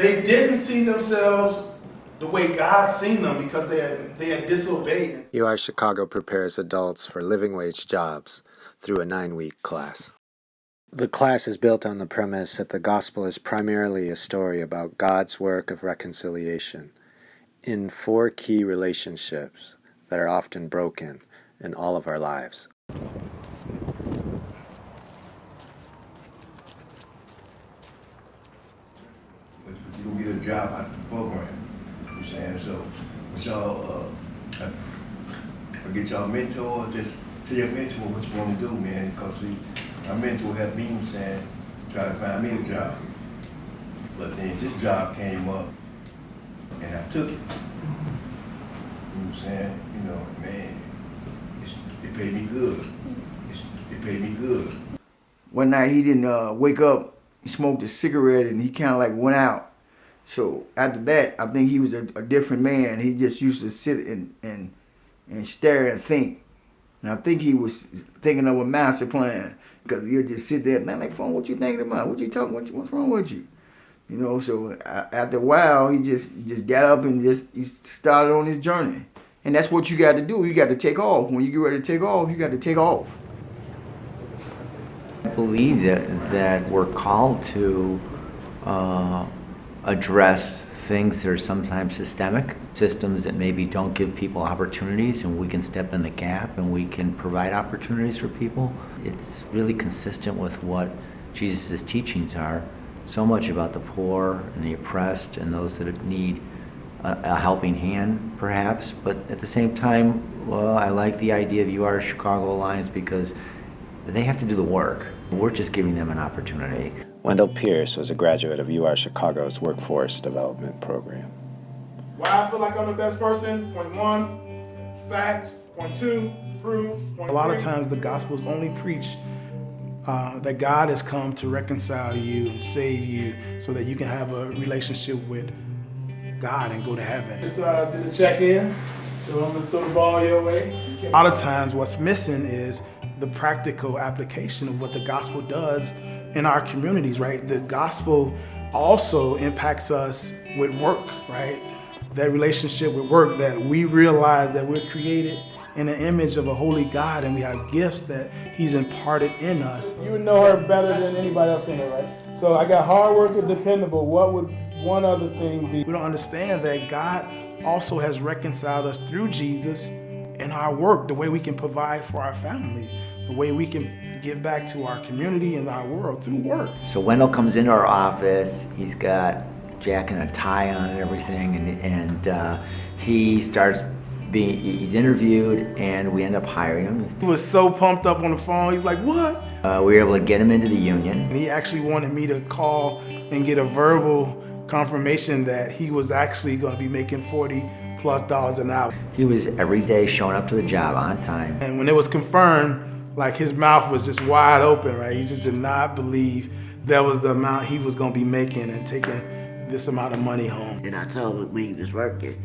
they didn't see themselves the way God seen them because they had disobeyed. UR Chicago prepares adults for living wage jobs through a 9-week class. The class is built on the premise that the gospel is primarily a story about God's work of reconciliation in 4 key relationships that are often broken in all of our lives. You don't get a job out of the program. You know what I'm saying? So, when y'all forget y'all mentor, just tell your mentor what you want to do, man. Because my mentor helped me, saying, try to find me a job. But then this job came up, and I took it. You know what I'm saying? You know, man, it paid me good. It paid me good. One night he didn't wake up. He smoked a cigarette and he kind of like went out. So after that, I think he was a different man. He just used to sit and stare and think. And I think he was thinking of a master plan, because he'll just sit there, man, like, phone, what you thinking about? What you talking? What's wrong with you? You know. So after a while, he just got up and he started on his journey. And that's what you got to do. You got to take off. When you get ready to take off, you got to take off. I believe that we're called to address things that are sometimes systemic, systems that maybe don't give people opportunities, and we can step in the gap and we can provide opportunities for people. It's really consistent with what Jesus' teachings are, so much about the poor and the oppressed and those that need a helping hand, perhaps. But at the same time, well, I like the idea of UR Chicago Alliance because they have to do the work. We're just giving them an opportunity. Wendell Pierce was a graduate of UR Chicago's Workforce Development Program. Why I feel like I'm the best person? Point 1, facts. Point 2, proof. Point 3. A lot of times the gospel is only preached that God has come to reconcile you and save you so that you can have a relationship with God and go to heaven. Just did a check-in, so I'm gonna throw the ball your way. A lot of times what's missing is the practical application of what the gospel does in our communities, right? The gospel also impacts us with work, right? That relationship with work, that we realize that we're created in the image of a holy God and we have gifts that he's imparted in us. You would know her better than anybody else in it, right? So I got hard worker, dependable. What would one other thing be? We don't understand that God also has reconciled us through Jesus in our work, the way we can provide for our family, the way we can give back to our community and our world through work. So Wendell comes into our office, he's got jacket and a tie on and everything, and he starts he's interviewed, and we end up hiring him. He was so pumped up on the phone, he's like, what? We were able to get him into the union. And he actually wanted me to call and get a verbal confirmation that he was actually gonna be making $40+ an hour. He was every day showing up to the job on time. And when it was confirmed, like his mouth was just wide open, right? He just did not believe that was the amount he was gonna be making and taking this amount of money home. And I told him when he was working,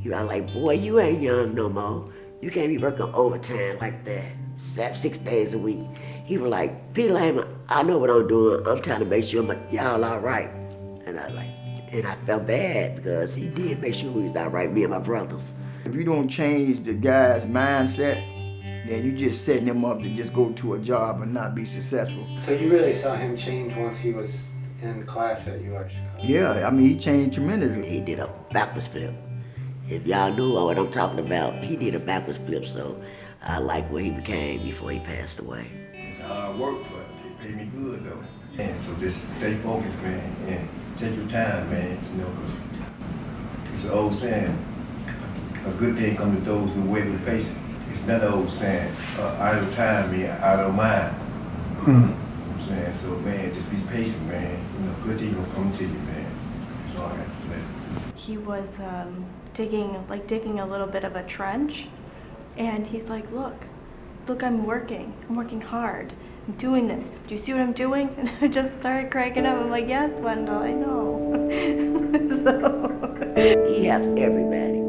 he was like, boy, you ain't young no more. You can't be working overtime like that, 6 days a week. He was like, Peter Lehman, I know what I'm doing. I'm trying to make sure y'all all right. And I felt bad because he did make sure we was all right, me and my brothers. If you don't change the guy's mindset, then you just setting him up to just go to a job and not be successful. So you really saw him change once he was in class at UR Chicago? Yeah, I mean, he changed tremendously. He did a backwards flip. If y'all knew what I'm talking about, he did a backwards flip, so I like what he became before he passed away. It's hard work, but it paid me good, though. And so just stay focused, man, and take your time, man, you know, because it's an old saying, a good thing comes to those who wait with patience. It's another old saying, idle time, man, idle mind. You know what I'm saying? So, man, just be patient, man. You know, good thing will come to you, man. That's all I have to say. He was digging a little bit of a trench, and he's like, look, I'm working hard, I'm doing this. Do you see what I'm doing? And I just started cracking up. I'm like, yes, Wendell, I know. So. He helped everybody.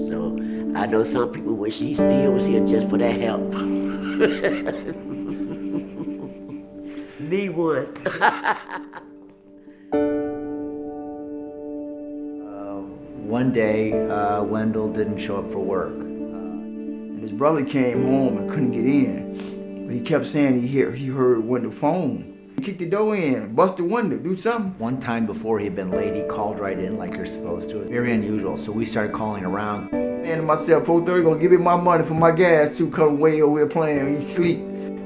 So I know some people wish he still was here just for that help. Need one. One day, Wendell didn't show up for work. And his brother came home and couldn't get in. But he kept saying he heard Wendell phone. He kicked the door in, bust the window, do something. One time before he'd been late, he called right in like you're supposed to. Very unusual, so we started calling around. Saying to myself, 4:30, gonna give me my money for my gas too, come way over here playing, he sleep.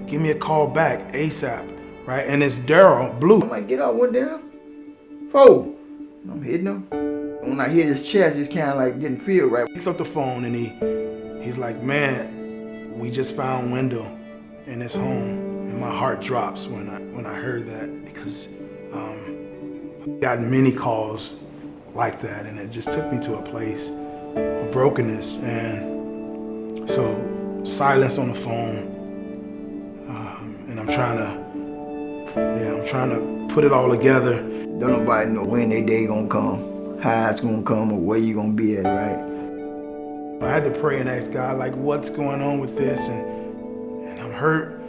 Give me a call back ASAP, right? And it's Daryl, Blue. I might get out one down. 4. I'm hitting him. When I hit his chest, it's kind of like didn't feel right. He picks up the phone and he's like, man, we just found Wendell in his home. And my heart drops when I heard that, because I got many calls like that, and it just took me to a place of brokenness. And so silence on the phone, and I'm trying to put it all together. Don't nobody know when their day gonna come, how it's gonna come, or where you gonna be at, right? I had to pray and ask God, like, what's going on with this? And I'm hurt,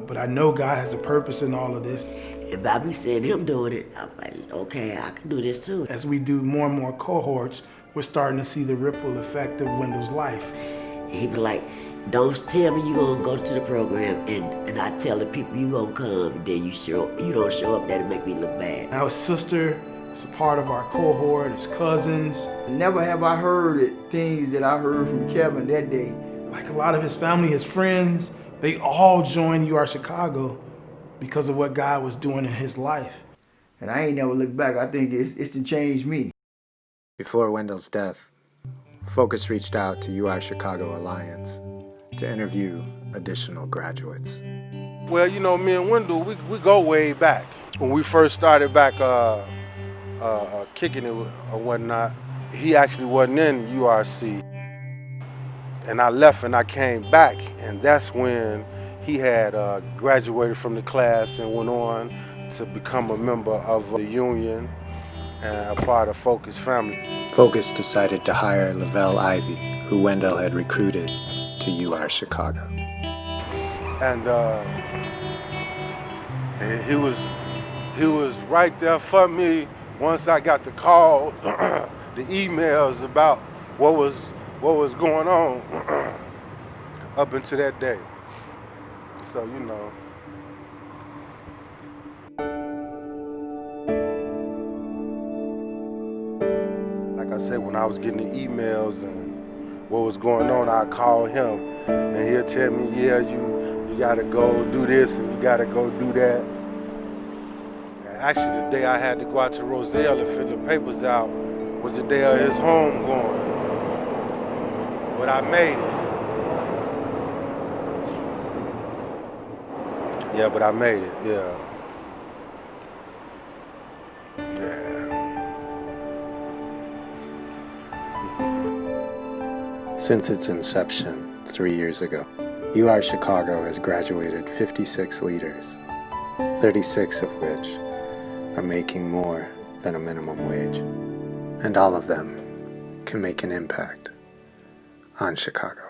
but I know God has a purpose in all of this. And by me seeing him doing it, I'm like, okay, I can do this too. As we do more and more cohorts, we're starting to see the ripple effect of Wendell's life. He be like, don't tell me you gonna go to the program and I tell the people you gonna come, and then you don't show up, that'll make me look bad. Now his sister is a part of our cohort, his cousins. Never have I heard it, things that I heard from Kevin that day. Like a lot of his family, his friends, they all joined UR Chicago because of what God was doing in his life. And I ain't never looked back. I think it's to change me. Before Wendell's death, Focus reached out to UR Chicago Alliance to interview additional graduates. Well, you know, me and Wendell, we go way back. When we first started back kicking it or whatnot, he actually wasn't in URC. And I left and I came back, and that's when he had graduated from the class and went on to become a member of the union and a part of Focus family. Focus decided to hire Lavelle Ivy, who Wendell had recruited to UR Chicago. And he was right there for me once I got the call, the emails about what was going on up until that day. So, you know. Like I said, when I was getting the emails and what was going on, I called him and he'll tell me, yeah, you gotta go do this and you gotta go do that. And actually the day I had to go out to Roselle to fill the papers out was the day of his home going. But I made it. Yeah, but I made it, yeah. Since its inception 3 years ago, UR Chicago has graduated 56 leaders, 36 of which are making more than a minimum wage. And all of them can make an impact on Chicago.